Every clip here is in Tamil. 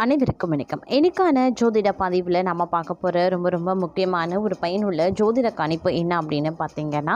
அனைவருக்கும் வணக்கம். இன்னைக்கான ஜோதிட பதிவில் நம்ம பார்க்க போகிற ரொம்ப முக்கியமான ஒரு பயனுள்ள ஜோதிட கணிப்பு என்ன அப்படின்னு பார்த்தீங்கன்னா,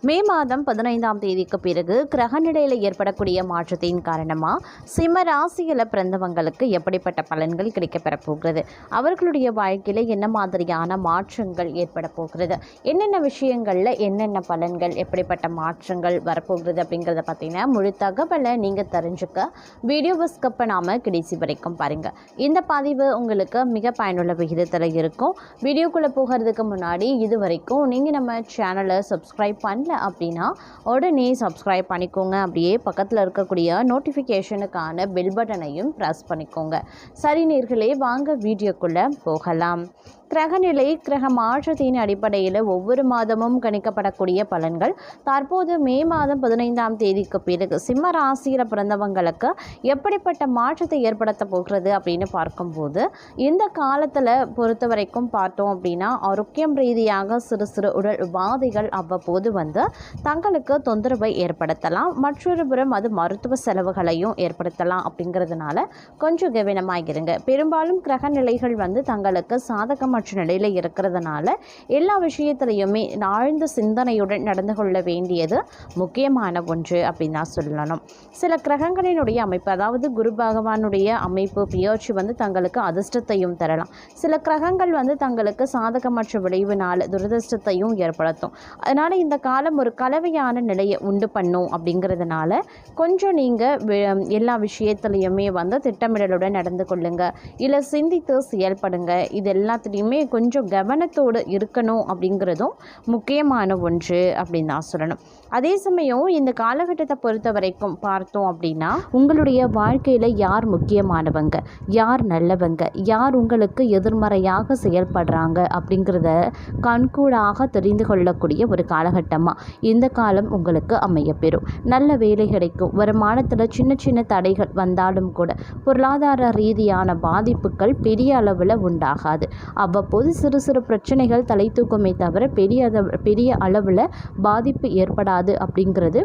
மே மாதம் 15ஆம் தேதிக்கு பிறகு கிரகநிலையில் ஏற்படக்கூடிய மாற்றத்தின் காரணமாக சிம்ம ராசியில் பிறந்தவங்களுக்கு எப்படிப்பட்ட பலன்கள் கிடைக்கப்பெற போகிறது, அவர்களுடைய வாழ்க்கையில் என்ன மாதிரியான மாற்றங்கள் ஏற்பட போகிறது, என்னென்ன விஷயங்களில் என்னென்ன பலன்கள் எப்படிப்பட்ட மாற்றங்கள் வரப்போகிறது அப்படிங்கிறத பார்த்தீங்கன்னா முழு தகவலை நீங்கள் தெரிஞ்சுக்க வீடியோவை ஸ்கிப் பண்ணாமல் கடைசி வரைக்கும் பாருங்கள். இந்த பதிவு உங்களுக்கு மிக பயனுள்ள விகிதத்தில் இருக்கும். வீடியோக்குள்ளே போகிறதுக்கு முன்னாடி இது வரைக்கும் நீங்கள் நம்ம சேனலை சப்ஸ்கிரைப் பண்ணல அப்படின்னா உடனே சப்ஸ்கிரைப் பண்ணிக்கோங்க. அப்படியே பக்கத்தில் இருக்கக்கூடிய நோட்டிஃபிகேஷனுக்கான பெல் பட்டனையும் ப்ரெஸ் பண்ணிக்கோங்க. சரி நேர்களே, வாங்க வீடியோக்குள்ளே போகலாம். கிரகநிலை கிரக மாற்றத்தின் அடிப்படையில் ஒவ்வொரு மாதமும் கணிக்கப்படக்கூடிய பலன்கள் தற்போது மே மாதம் 15ஆம் தேதிக்கு பிறகு சிம்ம ராசியில் பிறந்தவங்களுக்கு எப்படிப்பட்ட மாற்றத்தை ஏற்படுத்த போகிறது அப்படின்னு பார்க்கும்போது, இந்த காலத்தில் பொறுத்த வரைக்கும் பார்த்தோம் அப்படின்னா ஆரோக்கியம் ரீதியாக சிறு சிறு உடல் உபாதைகள் அவ்வப்போது வந்து தங்களுக்கு தொந்தரவை ஏற்படுத்தலாம். மற்றொரு புறம் அது மருத்துவ செலவுகளையும் ஏற்படுத்தலாம். அப்படிங்கிறதுனால கொஞ்சம் கவனமாக இருங்க. பெரும்பாலும் கிரக நிலைகள் வந்து தங்களுக்கு சாதகமற்ற நிலையில் இருக்கிறதுனால எல்லா விஷயத்திலையுமே ஆழ்ந்த சிந்தனையுடன் நடந்து கொள்ள வேண்டியது முக்கியமான ஒன்று அப்படின்னு தான் சொல்லணும். சில கிரகங்களினுடைய அமைப்பு, அதாவது குரு பகவானுடைய அமைப்பு பெயர்ச்சி வந்து தங்களுக்கு அதிர்ஷ்டத்தையும் தரலாம். சில கிரகங்கள் வந்து தங்களுக்கு சாதகமற்ற விளைவினால் துரதிர்ஷ்டத்தையும் ஏற்படுத்தும். அதனால் இந்த காலம் ஒரு கலவையான நிலையை உண்டு பண்ணும். அப்படிங்கிறதுனால கொஞ்சம் நீங்கள் எல்லா விஷயத்துலையுமே வந்து திட்டமிடலுடன் நடந்து கொள்ளுங்க, இல்லை சிந்தித்து செயல்படுங்க. இது எல்லாத்துலேயுமே கொஞ்சம் கவனத்தோடு இருக்கணும் அப்படிங்கிறதும் முக்கியமான ஒன்று அப்படின்னு தான் சொல்லணும். அதே சமயம் இந்த காலகட்டத்தை பொறுத்த வரைக்கும் பார்த்தோம் அப்படின்னா உங்களுடைய வாழ்க்கையில் யார் முக்கியமானவங்க, யார் நல்லவங்க, யார் உங்களுக்கு எதிர்மறையாக செயல்படுறாங்க அப்படிங்கிறத கண்கூடாக தெரிந்து கொள்ளக்கூடிய ஒரு காலகட்டமாக இந்த காலம் உங்களுக்கு அமையப்பெறும். நல்ல வேலை கிடைக்கும். வருமானத்தில் சின்ன சின்ன தடைகள் வந்தாலும் கூட பொருளாதார ரீதியான பாதிப்புகள் பெரிய அளவில் உண்டாகாது. அவ்வப்போது சிறு சிறு பிரச்சனைகள் தலை தூக்குமே தவிர பெரிய அளவில் பாதிப்பு ஏற்படாது. அப்படிங்கிறது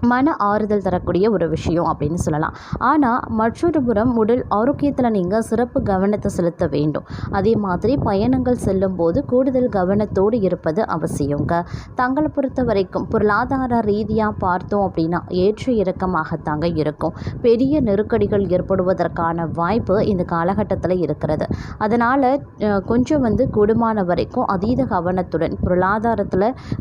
மன ஆறுதல் தரக்கூடிய ஒரு விஷயம் அப்படின்னு சொல்லலாம். ஆனால் மற்றொரு புறம் உடல் ஆரோக்கியத்தில் நீங்கள் சிறப்பு கவனத்தை செலுத்த வேண்டும். அதே மாதிரி பயணங்கள் செல்லும் போது கூடுதல் கவனத்தோடு இருப்பது அவசியங்க. தங்களை பொறுத்த வரைக்கும் பொருளாதார ரீதியாக பார்த்தோம் அப்படின்னா ஏற்ற இறக்கமாகத்தாங்க இருக்கும். பெரிய நெருக்கடிகள் ஏற்படுவதற்கான வாய்ப்பு இந்த காலகட்டத்தில் இருக்கிறது. அதனால் கொஞ்சம் கூடுமான வரைக்கும் அதீத கவனத்துடன்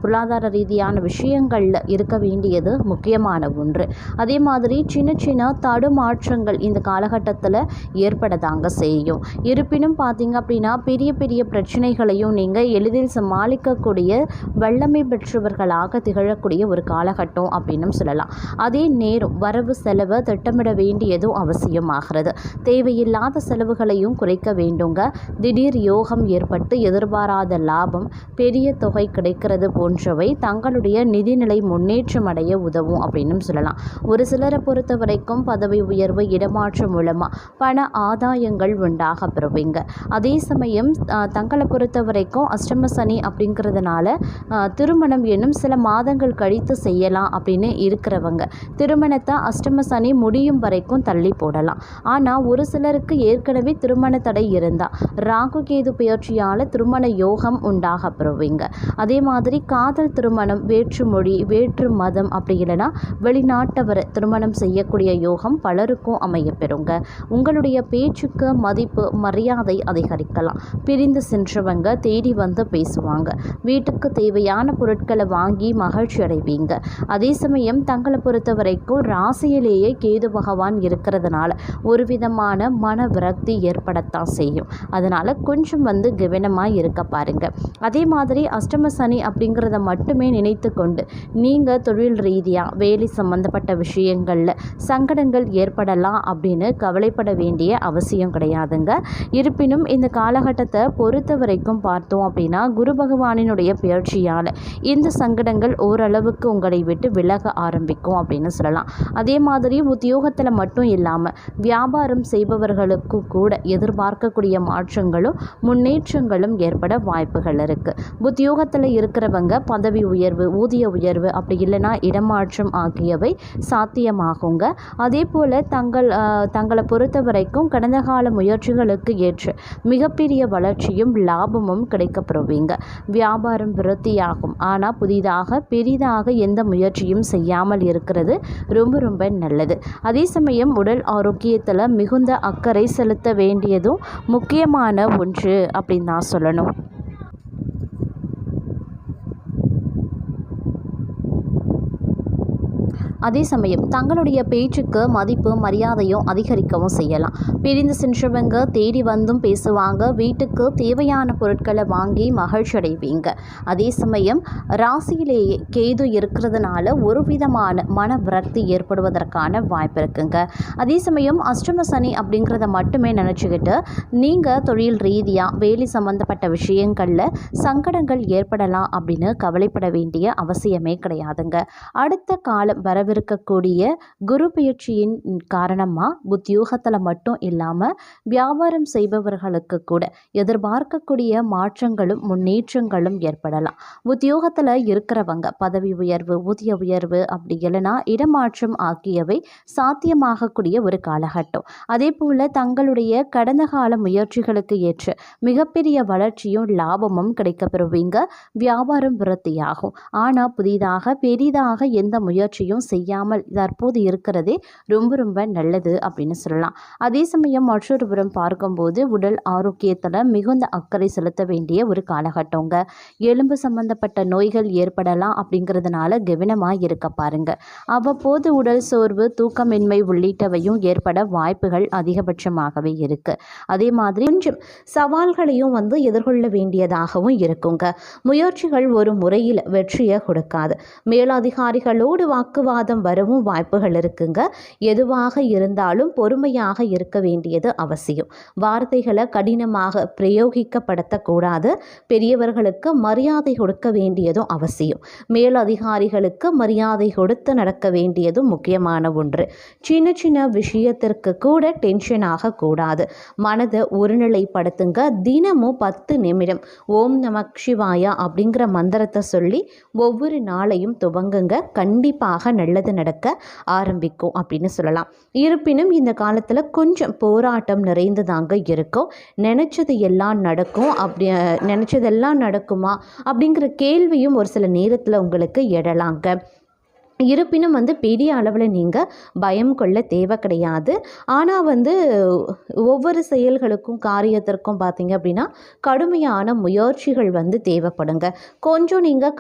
பொருளாதார ரீதியான விஷயங்களில் இருக்க வேண்டியது முக்கியமான ஒன்று. அதே மாதிரி சின்ன சின்ன தடுமாற்றங்கள் இந்த காலகட்டத்தில் ஏற்படதாங்க செய்யும். இருப்பினும் பார்த்தீங்க அப்படின்னா பெரிய பெரிய பிரச்சனைகளையும் நீங்கள் எளிதில் சமாளிக்கக்கூடிய வல்லமை பெற்றவர்களாக திகழக்கூடிய ஒரு காலகட்டம் அப்படின்னு சொல்லலாம். அதே நேரம் வரவு செலவை திட்டமிட வேண்டியதும் அவசியமாகிறது. தேவையில்லாத செலவுகளையும் குறைக்க வேண்டுங்க. திடீர் யோகம் ஏற்பட்டு எதிர்பாராத லாபம், பெரிய தொகை கிடைக்கிறது போன்றவை தங்களுடைய நிதிநிலை முன்னேற்றம் அடைய உதவும் அப்படின்னு சொல்லலாம். ஒரு சிலரை பொறுத்த வரைக்கும் பதவி உயர்வு, இடமாற்றம் மூலமாக பண ஆதாயங்கள் உண்டாக பெறுவீங்க. அதே சமயம் தங்களை பொறுத்த வரைக்கும் அஷ்டம சனி அப்படிங்கிறதுனால திருமணம் என்னும் சில மாதங்கள் கழித்து செய்யலாம் அப்படின்னு இருக்கிறவங்க திருமணத்தை அஷ்டம சனி முடியும் வரைக்கும் தள்ளி போடலாம். ஆனால் ஒரு சிலருக்கு ஏற்கனவே திருமண தடை இருந்தால் ராகு கேது பெயர்ச்சியால் திருமண யோகம் உண்டாக பெறுவீங்க. அதே மாதிரி காதல் திருமணம், வேற்று மொழி, வேற்று மதம் அப்படி இல்லைன்னா வெளிநாட்டவர் திருமணம் செய்யக்கூடிய யோகம் பலருக்கும் அமைய பெறுங்க. உங்களுடைய பேச்சுக்கு மதிப்பு, மரியாதை அதிகரிக்கலாம். பிரிந்து சென்றவங்க தேடி வந்து பேசுவாங்க. வீட்டுக்கு தேவையான பொருட்களை வாங்கி மகிழ்ச்சி அடைவீங்க. அதே சமயம் தங்களை பொறுத்த வரைக்கும் ராசியிலேயே கேது பகவான் இருக்கிறதுனால ஒரு விதமான மன விரக்தி ஏற்படத்தான் செய்யும். அதனால் கொஞ்சம் கவனமாக இருக்க பாருங்க. அதே மாதிரி அஷ்டம சனி அப்படிங்கிறத மட்டுமே நினைத்து கொண்டு நீங்கள் தொழில் ரீதியாக வேலை சம்பந்தப்பட்ட விஷயங்களில் சங்கடங்கள் ஏற்படலாம் அப்படின்னு கவலைப்பட வேண்டிய அவசியம் கிடையாதுங்க. இருப்பினும் இந்த காலகட்டத்தை பொறுத்த வரைக்கும் பார்த்தோம் அப்படின்னா குரு பகவானினுடைய பெயர்ச்சியால் இந்த சங்கடங்கள் ஓரளவுக்கு உங்களை விட்டு விலக ஆரம்பிக்கும் அப்படின்னு சொல்லலாம். அதே மாதிரி உத்தியோகத்தில் மட்டும் இல்லாமல் வியாபாரம் செய்பவர்களுக்கு கூட எதிர்பார்க்கக்கூடிய மாற்றங்களும் முன்னேற்றங்களும் ஏற்பட வாய்ப்புகள் இருக்குது. உத்தியோகத்தில் இருக்கிறவங்க பதவி உயர்வு, ஊதிய உயர்வு அப்படி இல்லைன்னா இடமாற்றம் இடமாற்றம் ஆகியவை சாத்தியமாகுங்க. அதே போல் தங்களை பொறுத்த வரைக்கும் கடந்த கால முயற்சிகளுக்கு ஏற்ற மிகப்பெரிய வளர்ச்சியும் லாபமும் கிடைக்கப்பெறுவீங்க. வியாபாரம் விருத்தியாகும். ஆனால் புதிதாக பெரிதாக எந்த முயற்சியும் செய்யாமல் இருக்கிறது ரொம்ப ரொம்ப நல்லது. அதே சமயம் உடல் ஆரோக்கியத்தில் மிகுந்த அக்கறை செலுத்த வேண்டியதும் முக்கியமான ஒன்று அப்படின்னு தான் சொல்லணும். அதே சமயம் தங்களுடைய பேச்சுக்கு மதிப்பு மரியாதையும் அதிகரிக்கவும் செய்யலாம். பிரிந்து சென்றவங்க தேடி வந்தும் பேசுவாங்க. வீட்டுக்கு தேவையான பொருட்களை வாங்கி மகிழ்ச்சி அடைவீங்க. அதே சமயம் ராசியிலேயே கேது இருக்கிறதுனால ஒரு விதமான மன விரக்தி ஏற்படுவதற்கான வாய்ப்பு இருக்குங்க. அதே சமயம் அஷ்டம சனி அப்படிங்கிறத மட்டுமே நினச்சிக்கிட்டு நீங்கள் தொழில் ரீதியாக வேலை சம்பந்தப்பட்ட விஷயங்களில் சங்கடங்கள் ஏற்படலாம் அப்படின்னு கவலைப்பட வேண்டிய அவசியமே கிடையாதுங்க. அடுத்த காலம் இருக்கக்கூடிய குரு பயிற்சியின் காரணமாக உத்தியோகத்தில் மட்டும் இல்லாமல் வியாபாரம் செய்பவர்களுக்கு கூட எதிர்பார்க்கக்கூடிய மாற்றங்களும் முன்னேற்றங்களும் ஏற்படலாம். உத்தியோகத்தில் இருக்கிறவங்க பதவி உயர்வு, ஊதிய உயர்வு, அப்படி இல்லைனா இடமாற்றம் ஆகியவை சாத்தியமாகக்கூடிய ஒரு காலகட்டம். அதே போல் தங்களுடைய கடந்த கால முயற்சிகளுக்கு ஏற்ற மிகப்பெரிய வளர்ச்சியும் லாபமும் கிடைக்கப்பெறுவீங்க. வியாபாரம் விருத்தியாகும். ஆனால் புதிதாக பெரிதாக எந்த முயற்சியும் செய்யாமல் தற்போது இருக்கிறதே ரொம்ப ரொம்ப நல்லது அப்படின்னு சொல்லலாம். அதே சமயம் மற்றொரு புறம் பார்க்கும்போது உடல் ஆரோக்கியத்தில் மிகுந்த அக்கறை செலுத்த வேண்டிய ஒரு காலகட்டங்க. எலும்பு சம்பந்தப்பட்ட நோய்கள் ஏற்படலாம். அப்படிங்கிறதுனால கவனமாக இருக்க பாருங்க. அவ்வப்போது உடல் சோர்வு, தூக்கமின்மை உள்ளிட்டவையும் ஏற்பட வாய்ப்புகள் அதிகபட்சமாகவே இருக்கு. அதே மாதிரி கொஞ்சம் சவால்களையும் எதிர்கொள்ள வேண்டியதாகவும் இருக்குங்க. முயற்சிகள் ஒரு முறையில் வெற்றியை கொடுக்காது. மேலதிகாரிகளோடு வாக்குவாதம் வரவும் வாய்ப்புகள் இருக்குங்க. எதுவாக இருந்தாலும் பொறுமையாக இருக்க வேண்டியது அவசியம். வார்த்தைகளை கடினமாக பிரயோகிக்கப்படுத்தக்கூடாது. பெரியவர்களுக்கு மரியாதை கொடுக்க வேண்டியதும் அவசியம். மேலதிகாரிகளுக்கு மரியாதை கொடுத்து நடக்க வேண்டியதும் முக்கியமான ஒன்று. சின்ன சின்ன விஷயத்திற்கு கூட டென்ஷன் ஆகக்கூடாது. மனதை ஒருநிலைப்படுத்துங்க. தினமும் 10 நிமிடம் ஓம் நமக் சிவாயா அப்படிங்கிற மந்திரத்தை சொல்லி ஒவ்வொரு நாளையும் துவங்குங்க. கண்டிப்பாக நல்லது நடக்க ஆரம்பிக்கும் அப்படின்னு சொல்லலாம். இருப்பினும் இந்த காலத்தில் கொஞ்சம் போராட்டம் நிறைந்ததாங்க இருக்கும். நினைச்சது எல்லாம் நடக்கும். நினைச்சதெல்லாம் நடக்குமா அப்படிங்கிற கேள்வியும் ஒரு சில நேரத்தில் உங்களுக்கு எழலாங்க. இருப்பினும் பெரிய அளவில் நீங்கள் பயம் கொள்ள தேவை கிடையாது. ஆனால் ஒவ்வொரு செயல்களுக்கும் காரியத்திற்கும் பார்த்தீங்க அப்படின்னா கடுமையான முயற்சிகள் தேவைப்படுங்க. கொஞ்சம் நீங்கள்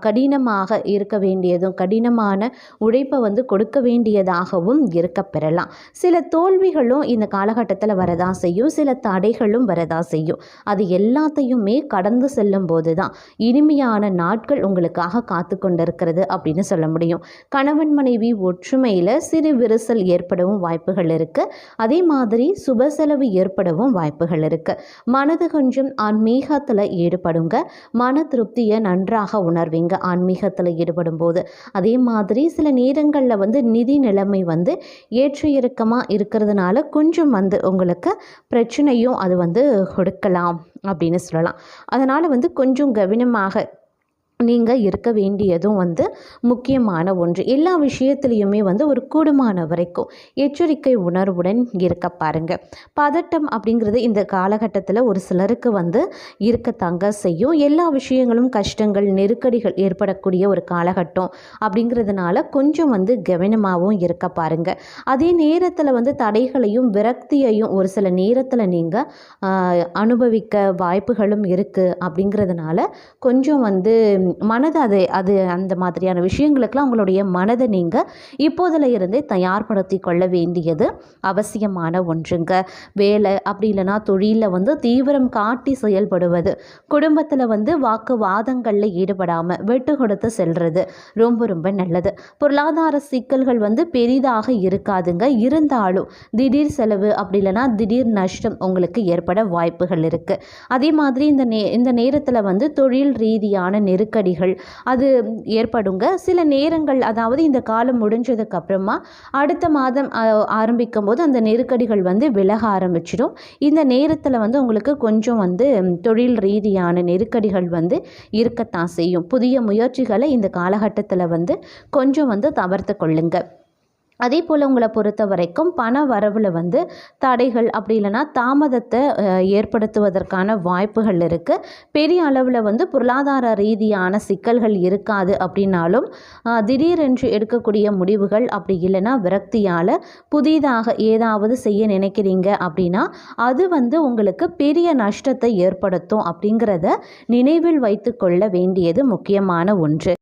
கடினமாக இருக்க வேண்டியதும் கடினமான உழைப்பை கொடுக்க வேண்டியதாகவும் இருக்க பெறலாம். சில தோல்விகளும் இந்த காலகட்டத்தில் வரதான் செய்யும். சில தடைகளும் வரதான் செய்யும். அது எல்லாத்தையுமே கடந்து செல்லும் போது தான் இனிமையான நாட்கள் உங்களுக்காக காத்து கொண்டிருக்கிறது அப்படின்னு சொல்ல முடியும். கணவன் மனைவி ஒற்றுமையில் சிறு விரிசல் ஏற்படவும் வாய்ப்புகள் இருக்கு. அதே மாதிரி சுப செலவு ஏற்படவும் வாய்ப்புகள் இருக்கு. மனது கொஞ்சம் ஆன்மீகத்தில் ஈடுபடுங்க. மன திருப்தியை நன்றாக உணர்வீங்க ஆன்மீகத்தில் ஈடுபடும் போது. அதே மாதிரி சில நேரங்களில் நிதி நிலைமை ஏற்ற இறக்கமாக இருக்கிறதுனால கொஞ்சம் உங்களுக்கு பிரச்சனையும் அது கொடுக்கலாம் அப்படின்னு சொல்லலாம். அதனால் கொஞ்சம் கவனமாக நீங்கள் இருக்க வேண்டியதும் முக்கியமான ஒன்று. எல்லா விஷயத்துலையுமே ஒரு கூடுமான வரைக்கும் எச்சரிக்கை உணர்வுடன் இருக்க பாருங்க. பதட்டம் அப்படிங்கிறது இந்த காலகட்டத்தில் ஒரு சிலருக்கு இருக்கத்தாங்க செய்யும். எல்லா விஷயங்களும் கஷ்டங்கள், நெருக்கடிகள் ஏற்படக்கூடிய ஒரு காலகட்டம் அப்படிங்கிறதுனால கொஞ்சம் கவனமாகவும் இருக்க பாருங்க. அதே நேரத்தில் தடைகளையும் விரக்தியையும் ஒரு சில நேரத்தில் நீங்கள் அனுபவிக்க வாய்ப்புகளும் இருக்குது. அப்படிங்கிறதுனால கொஞ்சம் மனதை அது அந்த மாதிரியான விஷயங்களுக்கெல்லாம் உங்களுடைய மனதை நீங்கள் இப்போதில் இருந்தே தயார்படுத்தி கொள்ள வேண்டியது அவசியமான ஒன்றுங்க. வேலை அப்படி இல்லைனா தொழிலில் தீவிரம் காட்டி செயல்படுவது, குடும்பத்தில் வாக்குவாதங்களில் ஈடுபடாமல் விட்டு கொடுத்து செல்வது ரொம்ப ரொம்ப நல்லது. பொருளாதார சிக்கல்கள் பெரிதாக இருக்காதுங்க. இருந்தாலும் திடீர் செலவு அப்படி இல்லைனா திடீர் நஷ்டம் உங்களுக்கு ஏற்பட வாய்ப்புகள் இருக்குது. அதே மாதிரி இந்த நேரத்தில் தொழில் ரீதியான நெருக்கடி நெருக்கடிகள் அது ஏற்படுங்க. சில நேரங்கள் அதாவது இந்த காலம் முடிஞ்சதுக்கு அப்புறமா அடுத்த மாதம் ஆரம்பிக்கும் போது அந்த நெருக்கடிகள் வந்து விலக ஆரம்பிச்சிடும். இந்த நேரத்தில் வந்து உங்களுக்கு கொஞ்சம் வந்து தொழில் ரீதியான நெருக்கடிகள் வந்து இருக்கத்தான் செய்யும். புதிய முயற்சிகளை இந்த காலகட்டத்தில் வந்து கொஞ்சம் வந்து தவிர்த்து கொள்ளுங்க. அதே போல் உங்களை பொறுத்த வரைக்கும் பண வரவில் வந்து தடைகள் அப்படி இல்லைன்னா தாமதத்தை ஏற்படுத்துவதற்கான வாய்ப்புகள் இருக்குது. பெரிய அளவில் வந்து பொருளாதார ரீதியான சிக்கல்கள் இருக்காது அப்படின்னாலும் திடீரென்று எடுக்கக்கூடிய முடிவுகள் அப்படி இல்லைன்னா விரக்தியால் புதிதாக ஏதாவது செய்ய நினைக்கிறீங்க அப்படின்னா அது வந்து உங்களுக்கு பெரிய நஷ்டத்தை ஏற்படுத்தும் அப்படிங்கிறத நினைவில் வைத்து கொள்ள வேண்டியது முக்கியமான ஒன்று.